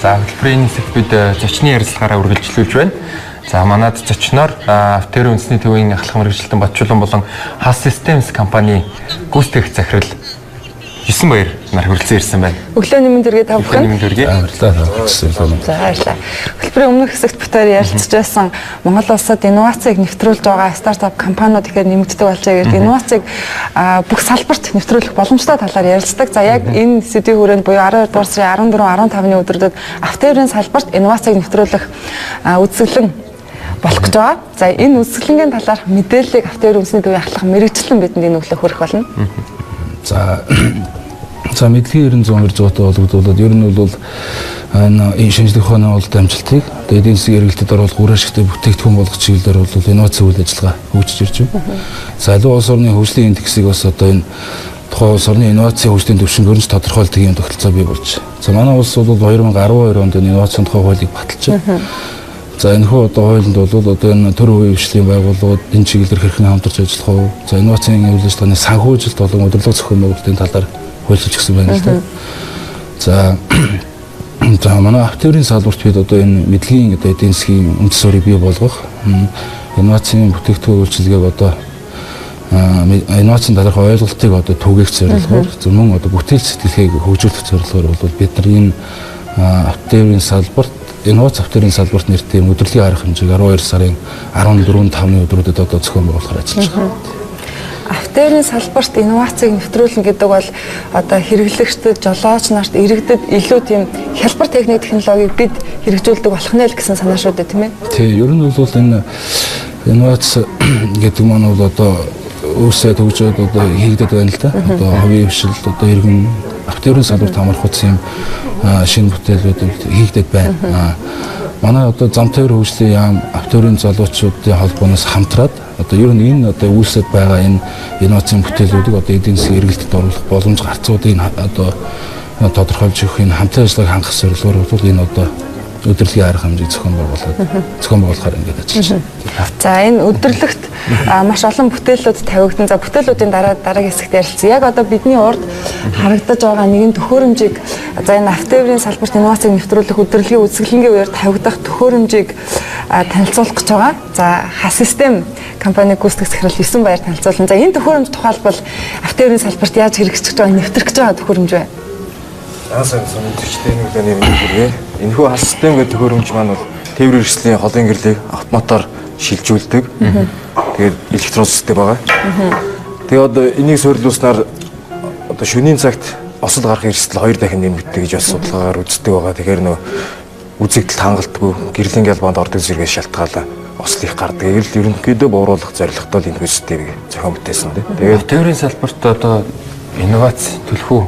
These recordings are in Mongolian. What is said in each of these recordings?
За хөтөлбөрийн хэсэгт бид зочны ярилцлагаараа үргэлжлүүлж байна. За манад зочноор Автер үндэсний төвийн ахлах мэргэжилтэн Батчулан болон Хас Systems компани гүйцэтгэх захирал 9 баяр нар хүрэлцэн ирсэн байна. Өглөөний мэнд хүргэе та бүхэн. Баярлалаа. За баярлалаа. Хөтөлбөрийн өмнөх хэсэгт бүтээр ярилцж байсан Монгол улсад инновацийг нэвтрүүлж байгаа стартап компаниуд ихээр нэмэгддэг болжээ гэдэг инновацийг бүх салбарт нэвтрүүлэх боломжтой талаар ярилцдаг. За яг энэ сэдвийн хүрээнд буюу 12 дугаар сарын 14, 15-ны өдрүүдэд Автерийн салбарт инновацийг нэвтрүүлэх үзэсгэлэн болох гэж байгаа. За энэ үзэсгэлэнгийн талаар мэдээллийг Автер үндэсний төвийн ахлах мэргэжилтэн бидэнд энэ өглөө хүргэх болно. За мэдлэгийн 900 зуутай болгогдуулаад ер нь бол энэ шинжлэх ухааны олд амжилтыг эдийн засгийн эргэлтэд оруулах үр ашигтай бүтээгдэхүүн болгох чиглэлээр бол инновац үйл ажиллагаа хөгжиж ирж байна. За аливаа улс орны хөгжлийн индексийг бас одоо энэ тухайн улс орны инновацийн хөгжлийн түвшинд өрнөж тодорхойлдог юм тогтолцоо бий болж. За манай улс бол 2012 онд энэ инновацийн тухай хуулийг баталж байна. За энэ хуу одоо хуулинд бол одоо энэ төр үеийн хөгжлийн байгууллагууд энэ чиглэлээр хэрхэн хамтарч ажиллах вэ? За инновацийн үйл ажиллагааны санхүүжилт болон удирдлага зохион байгуулалтын талаар хуульчилж гисэн байна л да. За манай Автерийн салбарт бид одоо энэ мэдлэгийн одоо эдийн засгийн үндэс суурийг бий болгох инновацийн бүтээгдэхүүн үйлчилгээг одоо инновацийн талаарх ойлголтыг одоо түгээх зорилгоор зөвхөн одоо бүтээл сэтгэлгээг хөгжүүлэх зорилгоор бол бид нар энэ Автерийн салбарт инновац Автерийн салбарт нэртэй өдрөлийн арга хэмжээг 12 сарын 14-5-ны өдрүүдэд одоо зохион байгуулахаар ажиллаж байгаа. Автерийн салбарт инновацийг нэвтрүүлнэ гэдэг бол одоо хэрэглэгчдэд, жолооч нарт, иргэдэд илүү тийм хялбар техник технологиг бид хэрэгжүүлдэг болох нэ л гэсэн санаа шүү дээ, тийм ээ? Тий, ер нь бол энэ инновац гэдэг маань бол одоо өөрсдөө төгжөөд одоо хийгдэт байна л да. Одоо хувийн хвшилт одоо иргэн Автерийн салбарт хамаархуйц юм шинэ бүтээлүүд хийгдэт байна. Манай одоо зам тээвэр хөгжлийн яам Автерийн залуучуудын холбооноос хамтраад одоо ер нь энэ одоо үүсэт байгаа энэ инновацийн бүтээлүүдийг одоо эдийн засгийн эргэлтэд оруулах боломж гарцуудыг одоо тодорхойлж өгөх энэ хамтран ажиллагааг хангах зорилгоор бол энэ одоо өдрөлийн арга хэмжээг зохион байгуулахаар ингээд ажиллаж байна. За энэ өдөрлөгт маш олон бүтээлүүд тавигдан. За бүтээлүүдийн дараагийн хэсэгт ярилцсан. Яг одоо бидний урд харагдаж байгаа нэгэн төхөөрөмжийг за энэ Автерийн салбарт инновацийг нэвтрүүлэх өдөрлөгийн үзэсгэлэнгийн үеэр тавигдах төхөөрөмжийг танилцуулах гэж байгаа. За Хас System компани гүйцэтгэх захирал 9 баяр танилцуулна. За энэ төхөөрөмж тухайлбал Автерийн салбарт яаж хэрэгжиж байгаа, нэвтрэх гэж байгаа төхөөрөмж вэ? Сайн мэдрэжтэй нэг л нэмэгдээ. Энэхүү Хас System гэдэг төхөөрөмж маань бол тээврийн хэрэгслийн холын гэрлийг автоматар шилжүүлдэг. Тэгээд электрон систем байгаа. Тэгээд одоо энийг суйрлуулснаар одоо шөнийн цагт осол гарах эрсдэл 2 дахин нэмэгддэг гэж бас судалгаагаар үздэг байгаа. Тэгэхээр нөө үзэгдэлд хангалтгүй гэрлийн галбанд ордог зэрэгээс шалтгаалаа осол их гардаг. Ерөнхийдөө бууруулах зорилготой л энэ системийг зохион бүтээсэн дээ. Тэгээд тээврийн салбарт одоо инновац төлхөө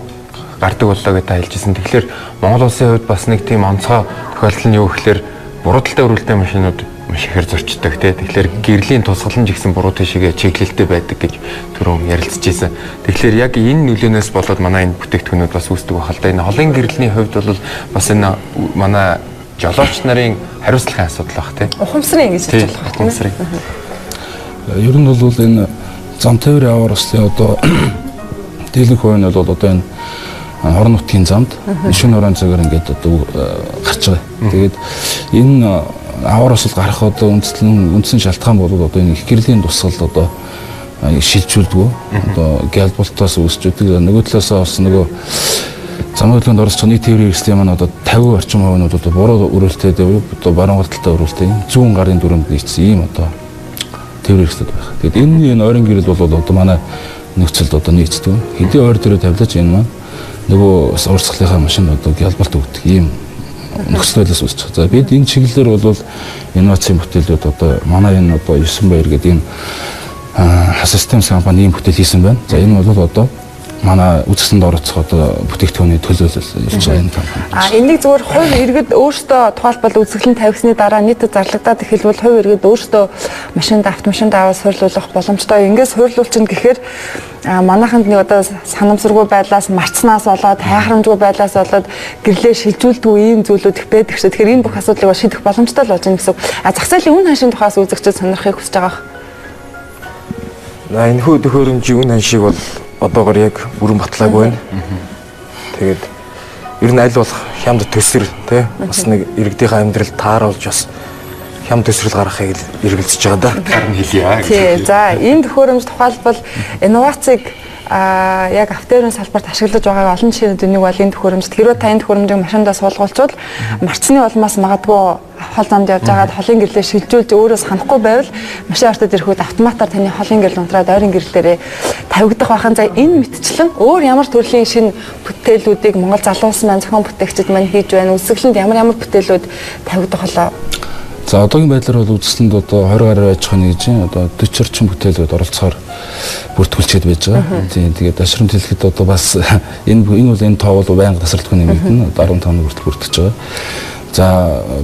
гардаг боллоо гэж хэлжсэн. Тэгэхээр Монгол улсын хувьд бас нэг тийм онцгой тохиолдол нь юу гэхээр буруудалтай өрүүлтэй машинууд маш ихээр зорчдог тий. Тэгэхээр гэрлийн тусгалж гисэн буруу тийшээ чиглэлтэй байдаг гэж түрүүн ярилцж ирсэн. Тэгэхээр яг энэ нөлөөнөөс болоод манай энэ бүтээгдэхүүнүүд бас үүсдэг байх л да. Энэ холын гэрлийн хувьд бол бас энэ манай жолооч нарын хариуцлагын асуудал баг тий. Ухамсарын гэж хэлж болох тийм ээ. Ер нь бол энэ зам тээврийн аваар ослын одоо дийлэнх хувь нь бол одоо энэ орон нутгийн замд шинэ орон цагаар ингээд одоо гарч байгаа. Тэгээд энэ аваар осол гарах одоо үндсэн шалтгаан бол одоо энэ их гэрлийн тусгал одоо шилжүүлдэг. Одоо гялбалтаас үүсчихдээ нөгөө талаасаа бас нөгөө замын хөдөлгөөнд оролцох нийт тээврийн хэрэгслийн маань одоо 50% орчим хувийнууд одоо буруу өрөөлтэй одоо баруун гарталтай өрөөлтэй зүүн гарын дүрмд нийцсэн ийм одоо тээврийн хэрэгслүүд байна. Тэгээд энэ ойрын гэрэл бол одоо манай нөхцөлд одоо нийцдэг. Хэдийн ойр дээрээ тавилаж энэ маань нөгөө урсгалынхаа машинд одоо гялбалт өгдөг ийм нөхцөлөөс үүсэж байгаа. За бид энэ чиглэлээр бол инновацийн бүтээлүүд одоо манай энэ одоо 9 баяр гэдэг энэ Хас Systems компани ийм бүтээл хийсэн байна. За энэ бол одоо манай үзэсгэлэнд оролцох одоо бүтээгдэхүүний төлөөлөл болж байгаа энэ компани. Энийг зөвхөн хувь иргэд өөрсдөө тухайлбал үзэсгэлэн тавьсны дараа нийтэд зарлагдаад эхэлбэл хувь иргэд өөрсдөө машинд автомашинд аваад суйрлуулах боломжтой. Ингээд суйрлуулчихна гэхээр манайханд нэг одоо санамсаргүй байдлаас марцнаас болоод хайхрамжгүй байдлаас болоод гэрлээ шилжүүлдэг ийм зүйлүүд их байдаг шүү. Тэгэхээр энэ бүх асуудлыг шийдэх боломжтой л болж байна гэсэн. Зах зээлийн үн ханшийн тухаас үзэгчид сонирхохыг хүсэж байгаа. Энэхүү төхөөрөмжийн үн ханшийг бол одоогоор яг бүрэн батлаагүй байна. Тэгээд ер нь аль болох хямд төсвөр тий бас нэг иргэдийнхээ амьдралд тааруулж бас хямд төсвөр гаргахыг эргэлзэж байгаа да. Харин хэлье. Тий. За энэ төхөөрөмж тухайлбал инновацийг яг автоэрийн салбарт ашиглаж байгаа олон жишээнүүд нэг бол энэ төхөөрөмжт хэрвээ та энэ төхөөрөмжийг машиндаа суулгуулчвал марцны улмаас магадгүй хол замд явж байгаад холын гэрлээ шилжүүлж өөрөөс ханахгүй байвал машин артад ирэхэд автоматар таны холын гэрэл унтраад ойрын гэрлээрээ тавигдах байхan. За энэ мэтчлэн өөр ямар төрлийн шинэ бүтээлүүдийг Монгол залуус маань зохион бүтээгчид маань хийж байна. Үсгэлэнд ямар бүтээлүүд тавигдах болоо. За одоогийн байдлаар бол үзэсгэлэнд одоо 20 гаруй аж ахуйн нэгжийн одоо 40 орчим бүтээлүүд оролцохоор бүртгүүлчихэд байж байгаа. Тийм тэгээд ашрын хэлэхэд одоо бас энэ бол энэ тоо бол байнга тасралтгүй нэмэгдэнэ. 15 хүртэл бүртгэж байгаа. За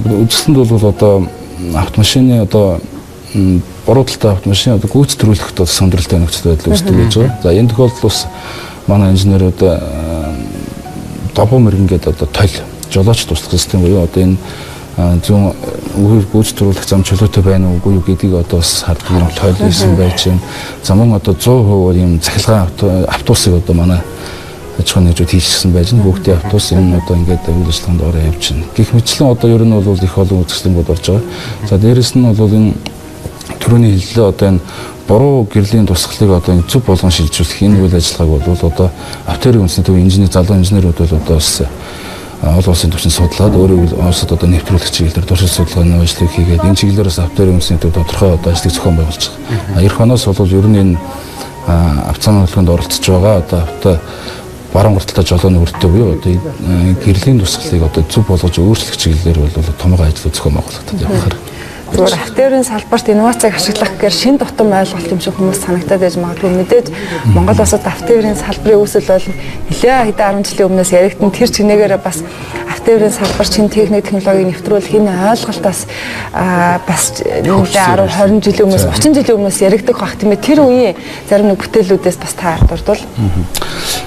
үзэсгэлэнд бол одоо автомашины одоо буруу талтай автомашин одоо гүйцэтгүүлэхэд одоо сонирхолтой нөхцөл байдал үүсдэг байж байгаа. За энэ тохиолдолд бас манай инженерүүд добоо мэргэн гэдэг одоо тойл жолооч туслах систем буюу одоо энэ зүүн гүйцэтгүүлэх зам чөлөөтэй байна уу гэдгийг одоо бас хардаг юм тойлсон байж байна. За мөн одоо 100% ийм цахилгаан автобусыг одоо манай аж ахуйн нэгжүүд хийчихсэн байж байна. Бүгдийн автобус энэ одоо ингээд үйл ажиллагаанд ороо явж байна. Гэх мэтлэн одоо ер нь бол их олон үзэсгэлэнгүүд орж байгаа. За дээрэс нь бол энэ түрүүний хэллээ одоо энэ буруу гэрлийн тусгалыг одоо зөв болгон шилжүүлэх энэ үйл ажиллагааг бол одоо автоэрийн үндэсний төв инженер залуу инженерүүд бол одоо бас олон улсын түвшинд судлаад өөрөө улсад одоо нэвтрүүлэх чиглэлээр туршилт судалгааны ажлыг хийгээд энэ чиглэлээрээс автоэрийн үндэсний төв тодорхой одоо ажлыг зохион байгуулж байгаа. Эх оноос бол ер нь энэ авцааны хөдөлгөөнд оролцож байгаа одоо авто баруун гарталтай жолооны үрдтэй буюу одоо гэрлийн тусгалыг одоо зөв болгож өөрчлөх чиглэлээр бол томоохон ажлууд зохион байгуулагдаад явахаар. Зүгээр автоэрийн салбарт инновацийг ашиглах гэхээр шин тутам ойлголт юм шиг хүмүүс санагтаад байж магадгүй. Мэдээж Монгол улсад автоэрийн салбарын үүсэл бол нэлээд хэдэн 10 жилийн өмнөөс яригдсан. Тэр чинээгээр бас автоэрийн салбар шин техник технологиг нэвтрүүлэх энэ ойлголтоос бас нэлээд 10 20 жилийн өмнөөс 30 жилийн өмнөөс яригдах бах тийм ээ. Тэр үеийн зарим нэг бүтээлүүдээс бас та дурдвал.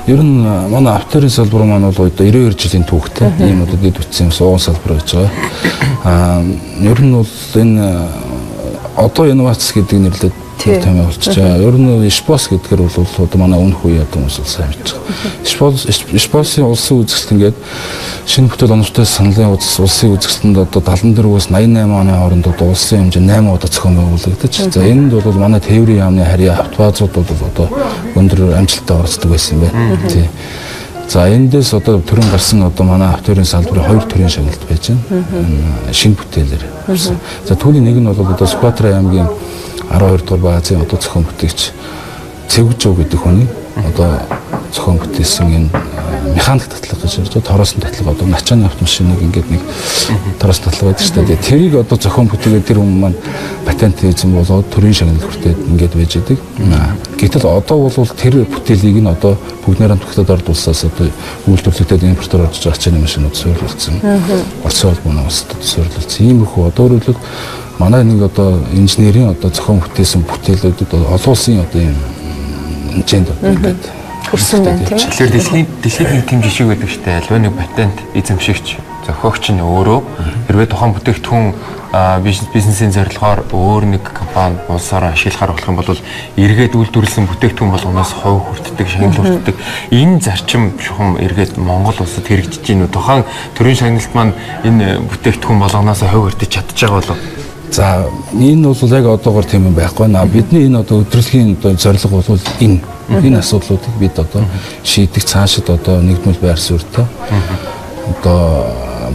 Ер нь манай автоэрийн салбар маань бол одоо 92 жилийн түүхтэй ийм одоо дэд бүтцийн сууган салбар байж байгаа. Ер нь бол энэ одоо инновац гэдэг нэрлэлд томьёо болчихж байгаа. Ер нь ШПОС гэдгээр бол одоо манай өмнөх үе одоо хүмүүс сайн мэдж байгаа. ШПОСын улсын үзэсгэлэн гэдэг шинэ бүтээл оновчтой саналын улсын үзэсгэлэнд одоо 74-өөс 88 оны хооронд одоо улсын хэмжээнд 8 удаа зохион байгуулагдаж. За энд бол манай тээврийн яамны харьяа автовазууд бол одоо өндөр амжилттай оролцдог байсан юм байна. Тий. За эндээс одоо төрийн гарсан одоо манай автоэрийн салбарын 2 төрлийн шагналт байж байна. Шинэ бүтээлээр. За түүний нэг нь бол одоо Сүхбаатар аймгийн 12 дугаар баазын одоо зохион бүтээгч Цэвгжөө гэдэг хүний одоо зохион бүтээсэн энэ механик татлага гэж ярьж байгаа. Тороосон татлага одоо начааны автомашиныг ингээд нэг тороосон татлага байдаг шүү дээ. Тэрийг одоо зохион бүтээгээд тэр хүмүүс маань патент хийсэн болоод төрийн шагналт хүртээд ингээд байж байгаа. Гэтэл одоо бол тэр бүтээлийг нь одоо бүгд найрамд тогтоод орд улсаас одоо үйлдвэрлэгдээд импортоор орж байгаа ачааны машинууд суйрлуулсан. Улсын холбооны улсад суйрлуулсан. Ийм их одоо өөрөлд манай нэг одоо инженерийн одоо зохион бүтээсэн бүтээлүүд олон улсын одоо юм хэмжээнд ингээд хүрсэн байна тийм ээ. Тэгэхээр дэлхийн нийтийн жишээ байдаг штэ. Альва нэг патент эзэмшигч зохиогч нь өөрөө хэрвээ тухайн бүтээгдэхүүн бизнесийн зорилгоор өөр нэг компани улсаараа ашиглахаар болох юм бол эргээд үйлдвэрлэсэн бүтээгдэхүүн болгоноос хувь хүртдэг, шагнал хүртдэг. Энэ зарчим шугам эргээд Монгол улсад хэрэгжиж байна уу? Тухайн төрийн шагналт маань энэ бүтээгдэхүүн болгоноос хувь хүртэж чадчих байгаа болов? За энэ бол яг одоогоор тийм юм байхгүй наа. Бидний энэ одоо өдрөлийн одоо зорилго бол энэ асуудлуудыг бид одоо шийдэх цаашид одоо нэгдмэл байр суурьтай одоо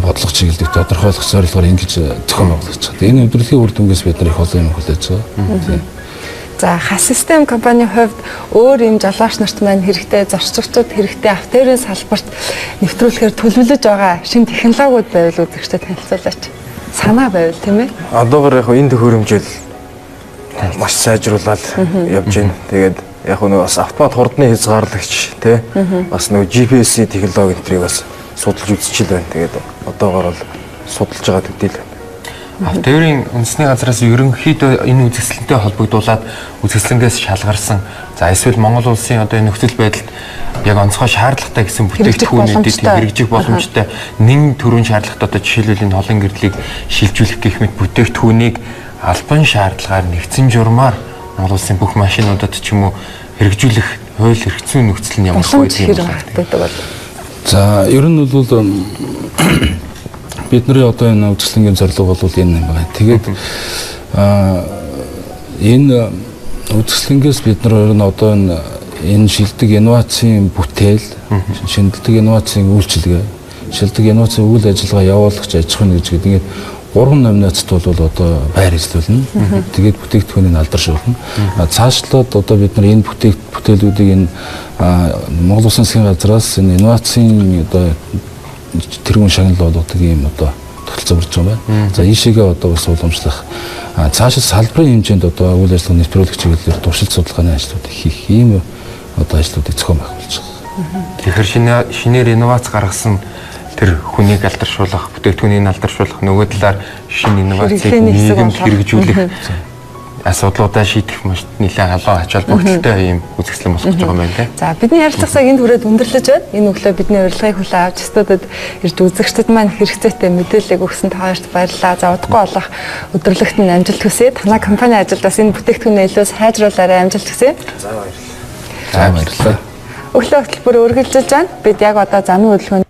бодлого чиглэлийг тодорхойлох зорилгоор ингэж зохион байгуулж байгаа. Энэ өдрөлийн үр дүнгээс бид нар их олон юм хүлээж байгаа. За хас систем компанийн хувьд өөр юм жолооч нарт маань хэрэгтэй, зорчигчдод хэрэгтэй автоэрийн салбарт нэвтрүүлэхээр төлөвлөж байгаа шинэ технологиуд байвал үзэгчдэд танилцуулаач. Санаа байвал тийм ээ. Одоогоор яг энэ төхөөрөмжөл маш сайжруулаад явж байна. Тэгээд яг нь бас автомат хурдны хязгаарлагч тий бас нөгөө GPS-ийн технологи энтрийг бас судалж үзчихэл байна. Тэгээд одоогоор бол судалж байгаа төдийл. Автоэрийн үндэсний газраас ерөнхийдөө энэ үзэсгэлэнтэй холбогдуулаад үзэсгэлэнгээс шалгарсан. За эсвэл Монгол улсын одоо энэ нөхцөл байдалд яг онцгой шаардлагатай гэсэн бүтээгдэхүүнүүдийг хэрэгжих боломжтой нэн төрийн шаардлагатай одоо жишээлбэл энэ холын гэрлийг шилжүүлэх гэх мэт бүтээгдэхүүнийг албан шаардлагаар нэгдсэн журмаар Монгол улсын бүх машинуудад ч юм уу хэрэгжүүлэх хууль эрх зүйн нөхцөл нь ямар вэ гэдэг юм бэ? За ер нь бол бидний одоо энэ үзэсгэлэнгийн зорилго бол энэ юм байна. Тэгээд энэ үзэсгэлэнгээс бид нар ер нь одоо энэ шилдэг инновацийн бүтээл, шилдэг инновацийн үйлчилгээ, шилдэг инновацийн үйл ажиллагаа явуулагч аж ахуйн гэж гэдэг ингээд 3 номинацт бол одоо байр эзлүүлнэ. Тэгээд бүтээгдэхүүнийг алдаршуулна. Цаашлаад одоо бид нар энэ бүтээлүүдийг энэ Монгол Улсын засгийн газраас энэ инновацийн одоо тэргуун шагналуудыг ийм одоо тогтолцоо бүрдэж байгаа байна. За ийшээгээ одоо бас уламжлах цаашид салбарын хэмжээнд одоо үйл ажиллагаа нэвтрүүлэх чиглэлээр туршилт судалгааны ажлууд хийх ийм одоо ажлуудыг зохион байгуулж байгаа. Тэгэхээр шинээр инновац гаргасан тэр хүнийг алдаршуулах, бүтээгдэхүүнийг алдаршуулах, нөгөө талаар шинэ инновацийг нийгэмд хэрэгжүүлэх асуудлуудаа шийдэх маш нэлээд халуун ач холбогдолтой юм үзэсгэлэн босгож байгаа юм байна тийм. За бидний ярилцлага цаг энд хүрээд өндөрлөж байна. Энэ өглөө бидний урилгыг хүлээн авч студид ирж үзэгчдэд маань хэрэгцээтэй мэдээллийг өгсөн та хоёрт баярлалаа. За удахгүй болох өдрөлгөт нь амжилт хүсье. Танай компани ажилдаас энэ бүтээгдэхүүнээ илүү сайжруулаарай, амжилт хүсье. За баярлалаа. Өглөө хөтөлбөр үргэлжилж байна. Бид яг одоо замын хөдөлгөөний